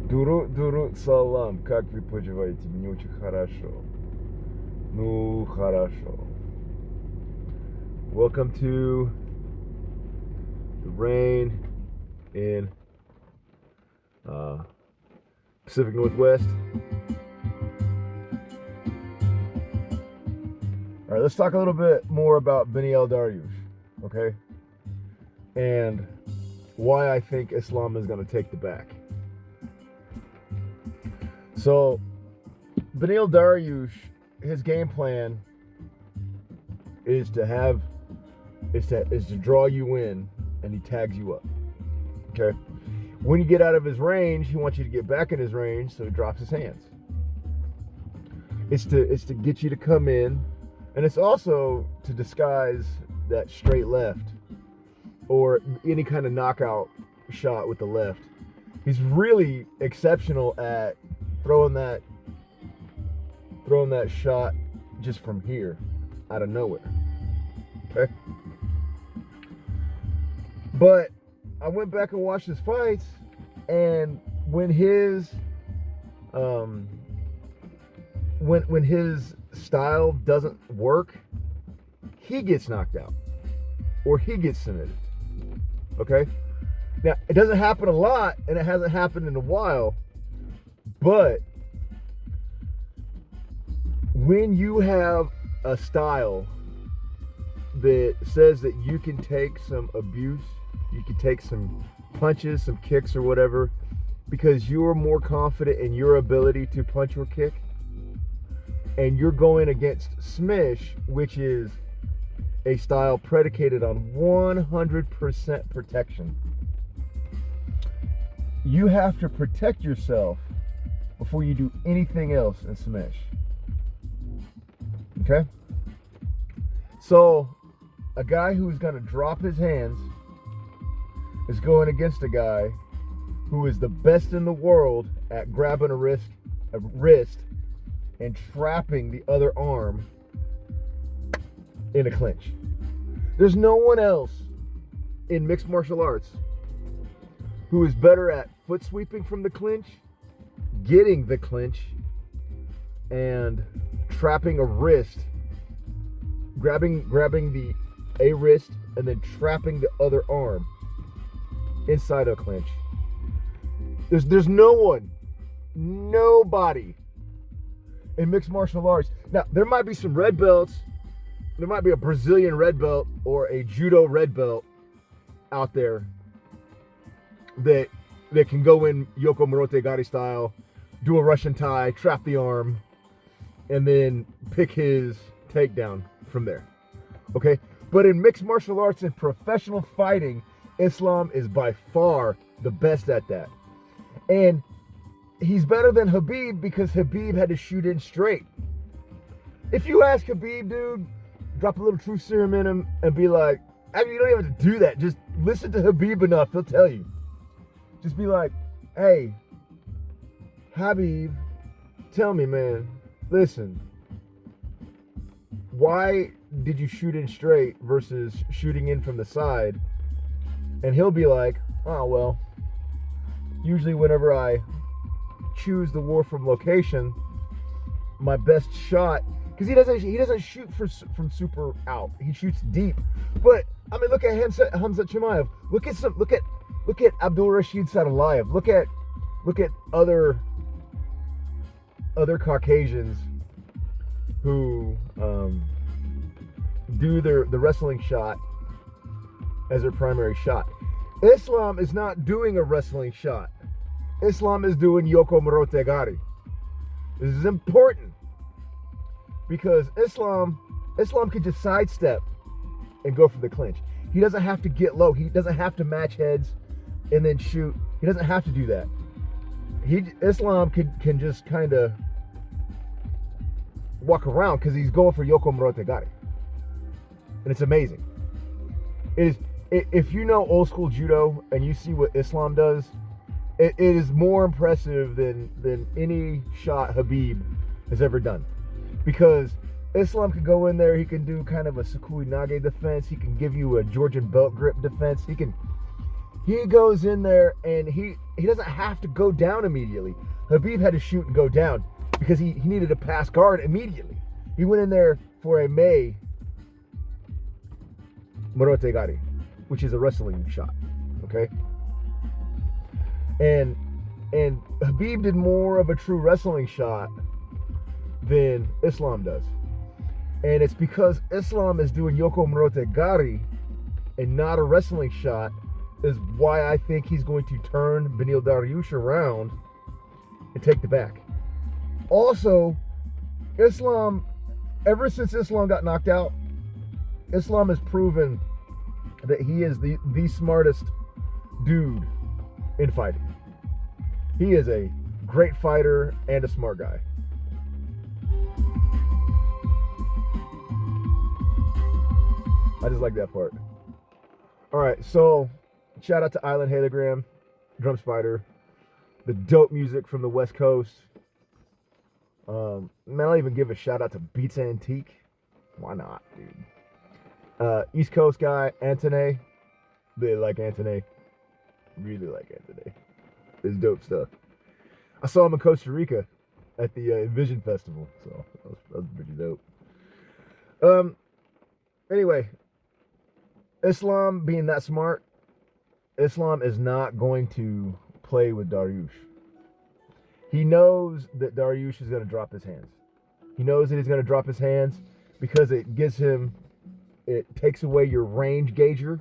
Дуру салам, как вы поживаете? Мне очень хорошо. Ну, хорошо. Welcome to the rain in Pacific Northwest. All right, let's talk a little bit more about Dariush, okay? And why I think Islam is going to take the back. So, Dariush, his game plan is to draw you in, and he tags you up. Okay. When you get out of his range, he wants you to get back in his range, so he drops his hands. It's to get you to come in, and it's also to disguise that straight left or any kind of knockout shot with the left. He's really exceptional at throwing that shot just from here, out of nowhere. Okay. But I went back and watched his fights, and when his when his style doesn't work, he gets knocked out or he gets submitted. Okay? Now, it doesn't happen a lot, and it hasn't happened in a while, but when you have a style that says that you can take some abuse, you can take some punches, some kicks or whatever, because you're more confident in your ability to punch or kick, and you're going against Smish, which is a style predicated on 100% protection. You have to protect yourself before you do anything else in Smish. Okay? So, a guy who's going to drop his hands is going against a guy who is the best in the world at grabbing a wrist and trapping the other arm in a clinch. There's no one else in mixed martial arts who is better at foot sweeping from the clinch, getting the clinch, and trapping a wrist, grabbing a wrist and then trapping the other arm inside a clinch. There's nobody in mixed martial arts. Now, there might be some red belts. There might be a Brazilian red belt or a judo red belt out there that can go in Yoko Morote Gari style, do a Russian tie, trap the arm, and then pick his takedown from there. Okay? But in mixed martial arts and professional fighting, Islam is by far the best at that. And he's better than Khabib because Khabib had to shoot in straight. If you ask Khabib, dude, drop a little truth serum in him and be like, actually, you don't even have to do that. Just listen to Khabib enough, he'll tell you. Just be like, hey, Khabib, tell me, man, listen, why did you shoot in straight versus shooting in from the side? And he'll be like, oh, well, usually whenever I choose the war from location, my best shot, because he doesn't shoot from super out. He shoots deep. But I mean, look at Hamza Chimaev. Look at Abdul Rashid Sadalayev. Look at other Caucasians who do the wrestling shot as their primary shot. Islam is not doing a wrestling shot. Islam is doing Yoko Morote Gari. This is important because Islam can just sidestep and go for the clinch. He doesn't have to get low. He doesn't have to match heads and then shoot. He doesn't have to do that. Islam can just kind of walk around because he's going for Yoko Morote Gari. And it's amazing. If you know old school judo and you see what Islam does, it is more impressive than any shot Khabib has ever done. Because Islam can go in there, he can do kind of a Sukui Nage defense, he can give you a Georgian belt grip defense, he can He goes in there and he doesn't have to go down immediately. Khabib had to shoot and go down because he needed to pass guard immediately. He went in there for a May Morotegari, which is a wrestling shot. Okay? And Khabib did more of a true wrestling shot than Islam does. And it's because Islam is doing Yoko Morotegari and not a wrestling shot is why I think he's going to turn Beneil Dariush around and take the back. Also, Islam, ever since Islam got knocked out, Islam has proven that he is the smartest dude in fighting. He is a great fighter and a smart guy. I just like that part. All right, so shout out to Ilen Halogram, Drum Spider, the dope music from the West Coast. Man, I'll even give a shout out to Beats Antique. Why not, dude? East Coast guy, Antone. Really like Antone. Really like Antone. It's dope stuff. I saw him in Costa Rica at the Envision Festival, so that was pretty dope. Anyway, Islam being that smart, Islam is not going to play with Dariush. He knows that Dariush is going to drop his hands. He knows that he's going to drop his hands because it takes away your range gauger.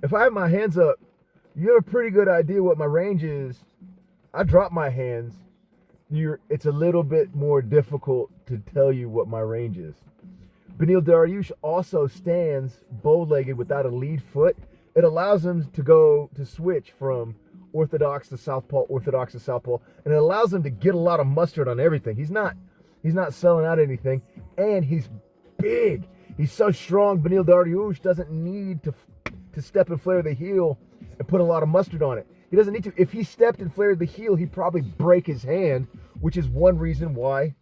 If I have my hands up, you have a pretty good idea what my range is. I drop my hands. It's a little bit more difficult to tell you what my range is. Beneil Dariush also stands bow-legged without a lead foot. It allows him to switch from orthodox to southpaw, and it allows him to get a lot of mustard on everything. He's not selling out anything, and he's big. He's so strong. Beneil Dariush doesn't need to step and flare the heel and put a lot of mustard on it. He doesn't need to. If he stepped and flared the heel, he'd probably break his hand, which is one reason why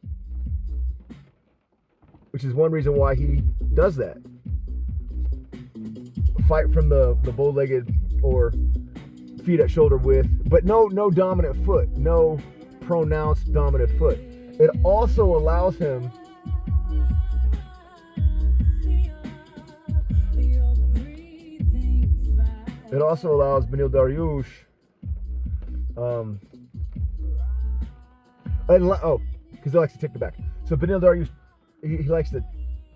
he does that. Fight from the bow-legged or feet at shoulder width, but no dominant foot, no pronounced dominant foot. It also allows him Beneil Dariush because he likes to take the back. So Beneil Dariush, he likes to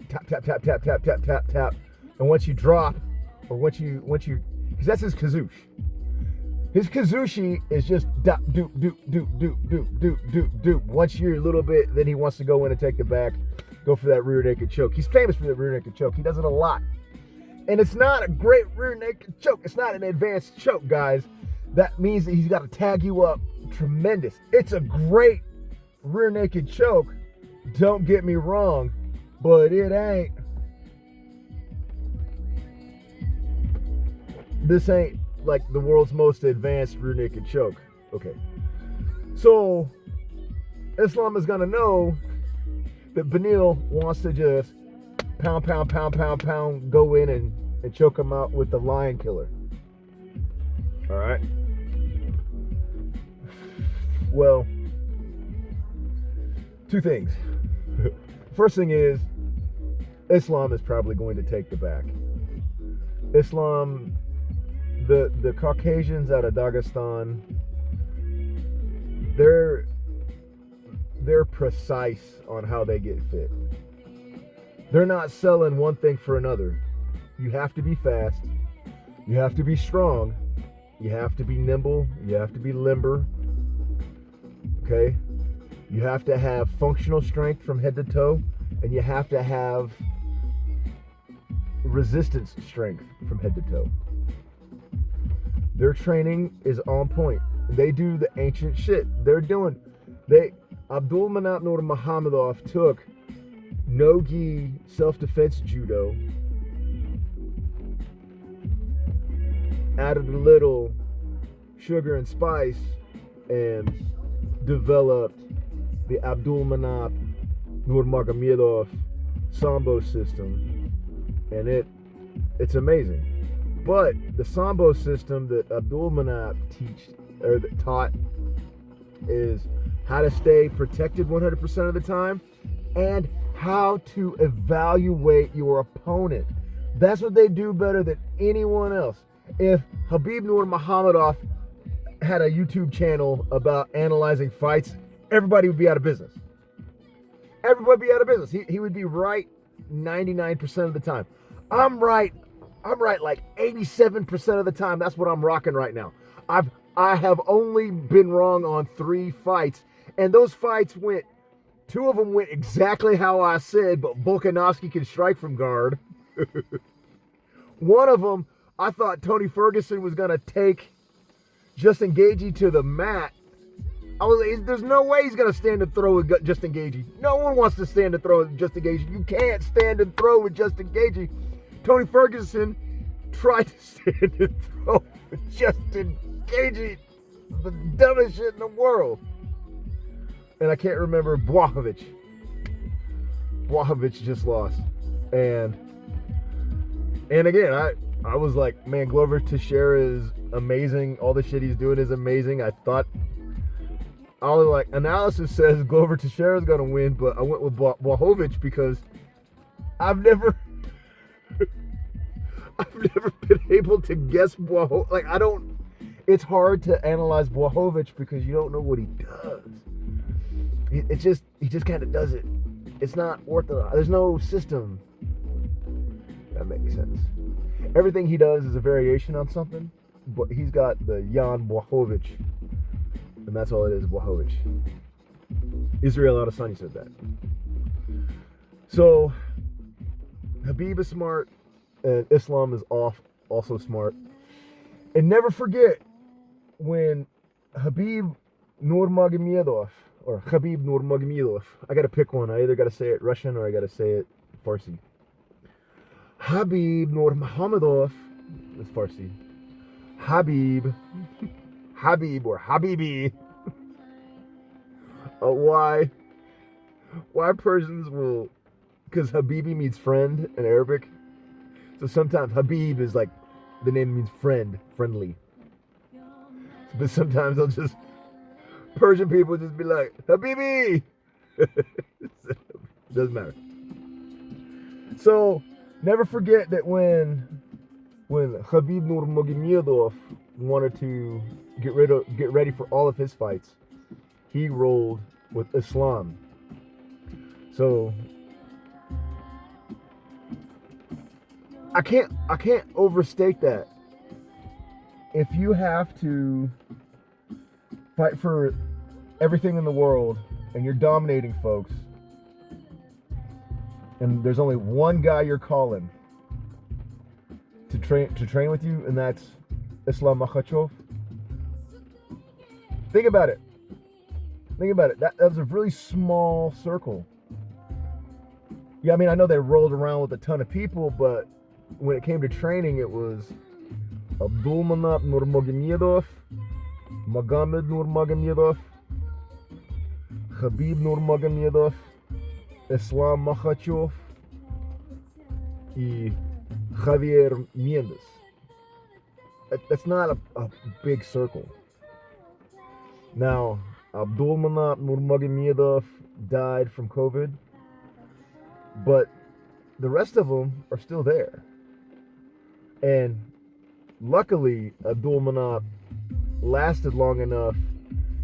tap, and once you drop, or once you, because that's his kazoosh. His kazooshi is just do. Once you're a little bit, then he wants to go in and take the back, go for that rear naked choke. He's famous for the rear naked choke. He does it a lot. And it's not a great rear naked choke. It's not an advanced choke, guys. That means that he's got to tag you up tremendous. It's a great rear naked choke. Don't get me wrong, but it ain't. This ain't like the world's most advanced rear naked choke. Okay. So Islam is gonna know that Beneil wants to just pound, go in and choke him out with the lion killer. All right. Well, two things. First thing is, Islam is probably going to take the back. Islam, the Caucasians out of Dagestan, they're precise on how they get fit. They're not selling one thing for another. You have to be fast. You have to be strong. You have to be nimble. You have to be limber. Okay? You have to have functional strength from head to toe, and you have to have resistance strength from head to toe. Their training is on point. They do the ancient shit. Abdulmanap Nurmagomedov took no-gi self-defense judo, added a little sugar and spice, and developed the Abdulmanap Nurmagomedov Sambo system, and it's amazing. But the Sambo system that Abdul Manap taught is how to stay protected 100% of the time and how to evaluate your opponent. That's what they do better than anyone else. If Khabib Nurmagomedov had a YouTube channel about analyzing fights, everybody would be out of business. Everybody would be out of business. He would be right 99% of the time. I'm right like 87% of the time. That's what I'm rocking right now. I have only been wrong on 3 fights, and those fights went, 2 of them went exactly how I said, but Volkanovski can strike from guard. One of them, I thought Tony Ferguson was going to take Justin Gaethje to the mat. There's no way he's going to stand and throw with Justin Gaethje. No one wants to stand and throw with Justin Gaethje. You can't stand and throw with Justin Gaethje. Tony Ferguson tried to stand and throw with Justin Gaethje. The dumbest shit in the world. And I can't remember Błachowicz. Błachowicz just lost. And again, I was like, man, Glover Teixeira is amazing. All the shit he's doing is amazing. I thought, analysis says Glover Teixeira is going to win, but I went with Błachowicz because I've never been able to guess Błachowicz. Like, it's hard to analyze Błachowicz because you don't know what he does. He just kind of does it. It's not orthodox. There's no system. That makes sense. Everything he does is a variation on something, but he's got the Jan Błachowicz, and that's all it is, Błachowicz. Israel Adesanya said that. So, Khabib is smart, and Islam is also smart. And never forget when Khabib Nurmagomedov, I gotta pick one. I either gotta say it Russian or I gotta say it Farsi. Khabib Nurmagomedov is Farsi. Habib or Habibi. Why Persians will, because Habibi means friend in Arabic. So sometimes Habib is like, the name means friend, friendly. But sometimes they'll just, Persian people just be like, Habibi! Doesn't matter. So, never forget that when Khabib Nurmagomedov wanted to get ready for all of his fights, he rolled with Islam. So I can't overstate that. If you have to fight for everything in the world and you're dominating folks, and there's only one guy you're calling to train with you, and that's Islam Makhachev. Think about it. That was a really small circle. Yeah, I mean, I know they rolled around with a ton of people, but when it came to training, it was Abdulmanap Nurmagomedov, Magomed Nurmagomedov, Khabib Nurmagomedov, Islam Makhachev, and Javier Mendes. That's not a big circle. Now, Abdulmanap Nurmagomedov died from COVID, but the rest of them are still there. And luckily, Abdulmanap lasted long enough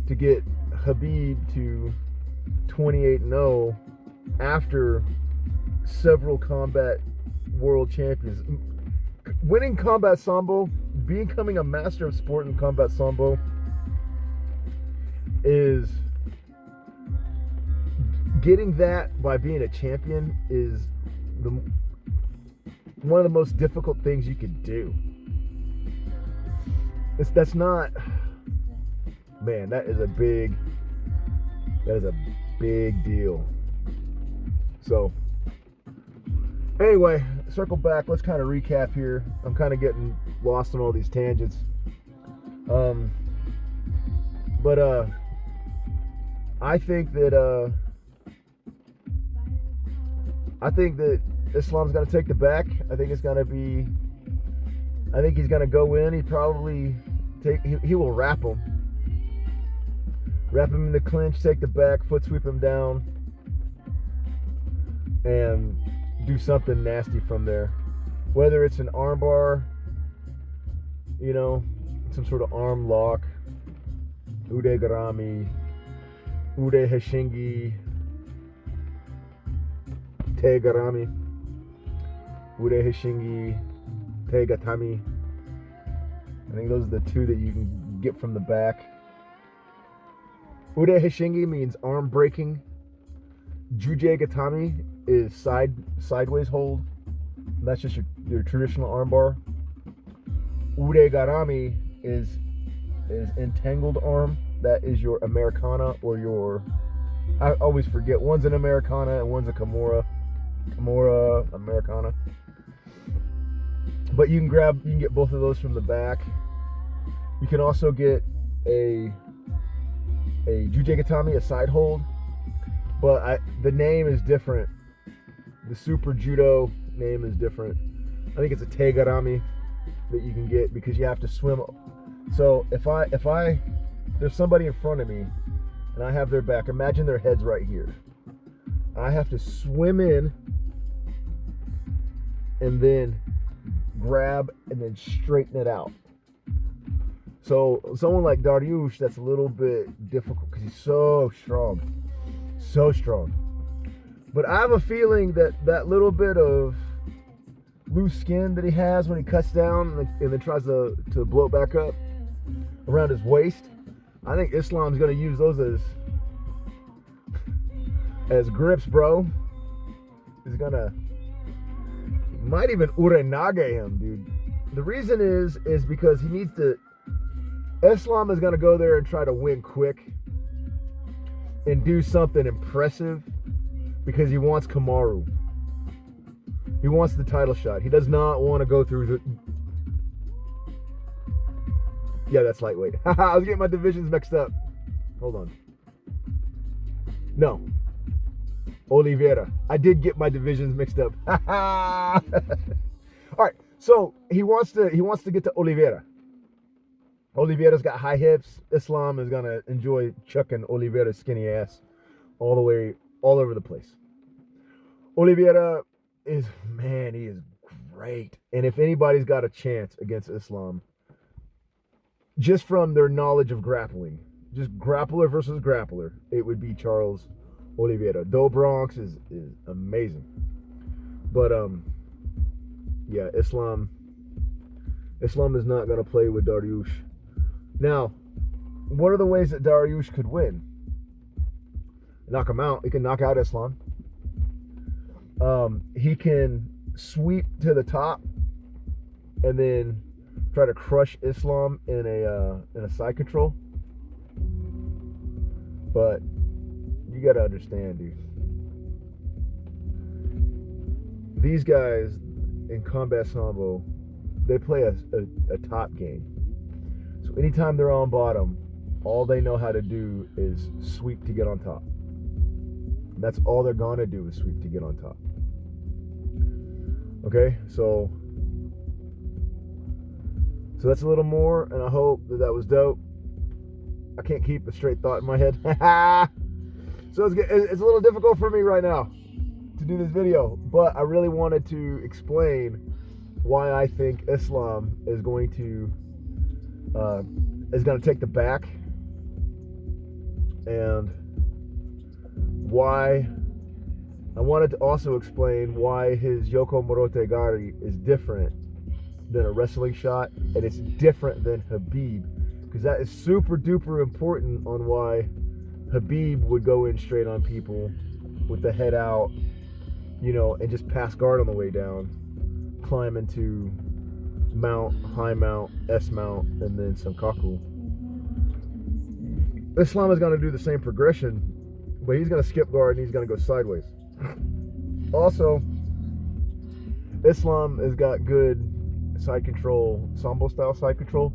to get Khabib to 28-0 after several combat world champions. Winning combat sambo, becoming a master of sport in combat sambo, is getting that by being a champion is one of the most difficult things you could do. That's not, man, that is a big deal. So anyway, circle back, let's kind of recap here. I'm kind of getting lost in all these tangents. But I think that Islam's going to take the back. I think it's going to be I think he's gonna go in. He probably he will wrap him. Wrap him in the clinch, take the back, foot sweep him down, and do something nasty from there. Whether it's an arm bar, you know, some sort of arm lock, ude garami, ude heshingi, te garami, ude heshingi, te gatami. I think those are the two that you can get from the back. Ude heshingi means arm breaking. Juje gatami is sideways hold. That's just your traditional arm bar. Ude garami is entangled arm. That is your Americana or your, I always forget, one's an Americana and one's a Kimura Americana. But you can get both of those from the back. You can also get a Juje gatami, a side hold, but the name is different. The Super Judo name is different. I think it's a te garami that you can get because you have to swim. So if there's somebody in front of me and I have their back, imagine their head's right here. I have to swim in and then grab and then straighten it out. So someone like Dariush, that's a little bit difficult because he's so strong. But I have a feeling that little bit of loose skin that he has when he cuts down and then tries to blow it back up around his waist, I think Islam's going to use those as grips, bro. He's might even urenage him, dude. The reason is because he needs to. Islam is going to go there and try to win quick and do something impressive because he wants Kamaru. He wants the title shot. He does not want to go through the... Yeah, that's lightweight. I was getting my divisions mixed up. Hold on. No. Oliveira. I did get my divisions mixed up. All right. So he wants to get to Oliveira. Oliveira's got high hips. Islam is gonna enjoy chucking Oliveira's skinny ass all over the place. Oliveira he is great. And if anybody's got a chance against Islam, just from their knowledge of grappling, just grappler versus grappler, it would be Charles Oliveira. Do Bronx is amazing. But yeah, Islam is not gonna play with Dariush. Now, what are the ways that Dariush could win? Knock him out. He can knock out Islam. He can sweep to the top and then try to crush Islam in a side control. But you got to understand, dude. These guys in combat sambo, they play a top game. So anytime they're on bottom, all they know how to do is sweep to get on top. And that's all they're gonna do is sweep to get on top. Okay, so that's a little more, and I hope that was dope. I can't keep a straight thought in my head. So it's a little difficult for me right now to do this video, but I really wanted to explain why I think Islam is going to take the back, and why I wanted to also explain why his Yoko Morote Gari is different than a wrestling shot, and it's different than Habib, because that is super duper important on why Habib would go in straight on people with the head out, and just pass guard on the way down, climb into mount, high mount, S mount, and then Sankaku. Islam is going to do the same progression, but he's going to skip guard and he's going to go sideways. Also, Islam has got good side control, Sambo style side control.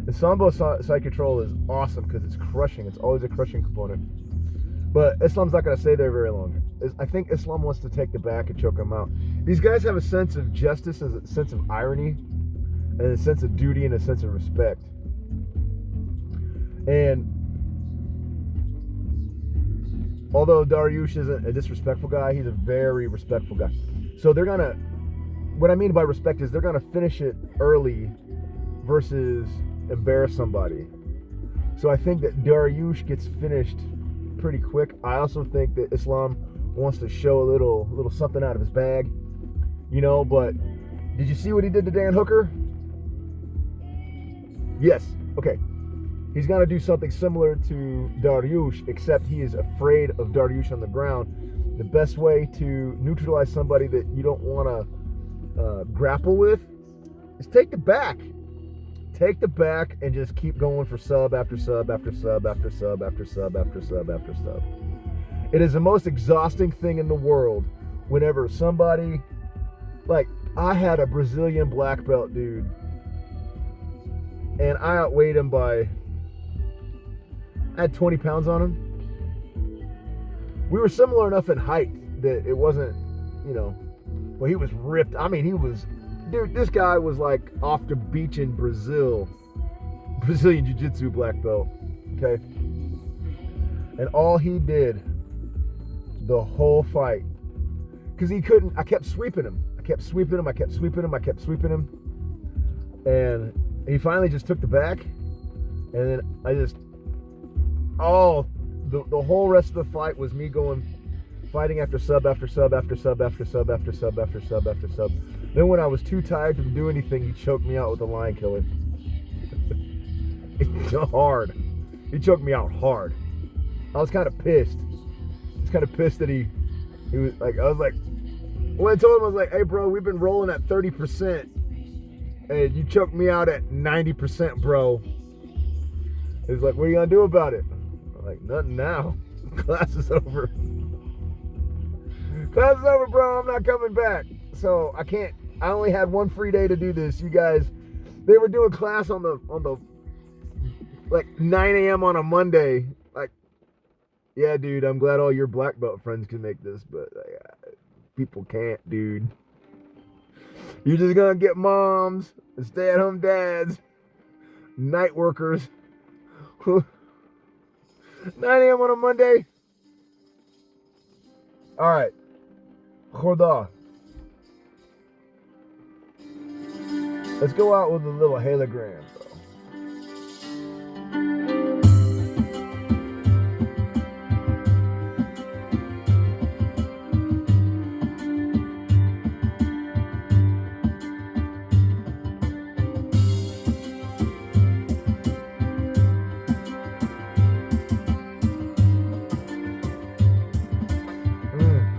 The Sambo side control is awesome because it's crushing. It's always a crushing component. But Islam's not going to stay there very long. I think Islam wants to take the back and choke him out. These guys have a sense of justice, a sense of irony. and a sense of duty and a sense of respect. And although Dariush isn't a disrespectful guy, he's a very respectful guy. So they're gonna, what I mean by respect is they're gonna finish it early versus embarrass somebody. So I think that Dariush gets finished pretty quick. I also think that Islam wants to show a little something out of his bag, you know. But did you see what he did to Dan Hooker? Yes. Okay. He's going to do something similar to Daryush, except he is afraid of Daryush on the ground. The best way to neutralize somebody that you don't want to grapple with is take the back. Take the back and just keep going for sub after sub after sub after sub after sub after sub after sub. It is the most exhausting thing in the world whenever somebody, like I had a Brazilian black belt dude, and I outweighed him by, I had 20 pounds on him. We were similar enough in height that it wasn't, you know, well, he was ripped. I mean, he was, dude, this guy was like off the beach in Brazil, Brazilian Jiu-Jitsu black belt, okay? And all he did the whole fight, because he couldn't, I kept sweeping him. I kept sweeping him, I kept sweeping him, I kept sweeping him. And he finally just took the back, and then I just, the whole rest of the fight was me going, fighting after sub after sub after sub after sub after sub after sub after sub. Then when I was too tired to do anything, he choked me out with a lion killer. It's hard. He choked me out hard. I was kind of pissed. I was kind of pissed that he was like, I was like, when I told him, I was like, hey bro, we've been rolling at 30%. And you choked me out at 90%, bro. He was like, what are you gonna do about it? I'm like, nothing now. Class is over. Class is over, bro. I'm not coming back. So I can't, I only had one free day to do this. You guys, they were doing class on the like 9 a.m. on a Monday. Like, yeah, dude, I'm glad all your black belt friends can make this, but people can't, dude. You're just gonna get moms and stay-at-home dads, night workers. 9 a.m. on a Monday. All right. Khoda. Let's go out with a little halogram, bro.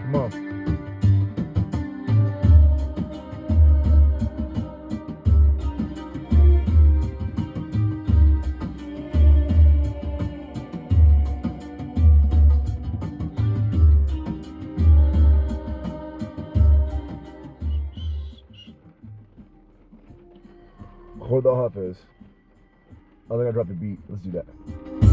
Come on. Khoda Hafiz. I think I dropped the beat. Let's do that.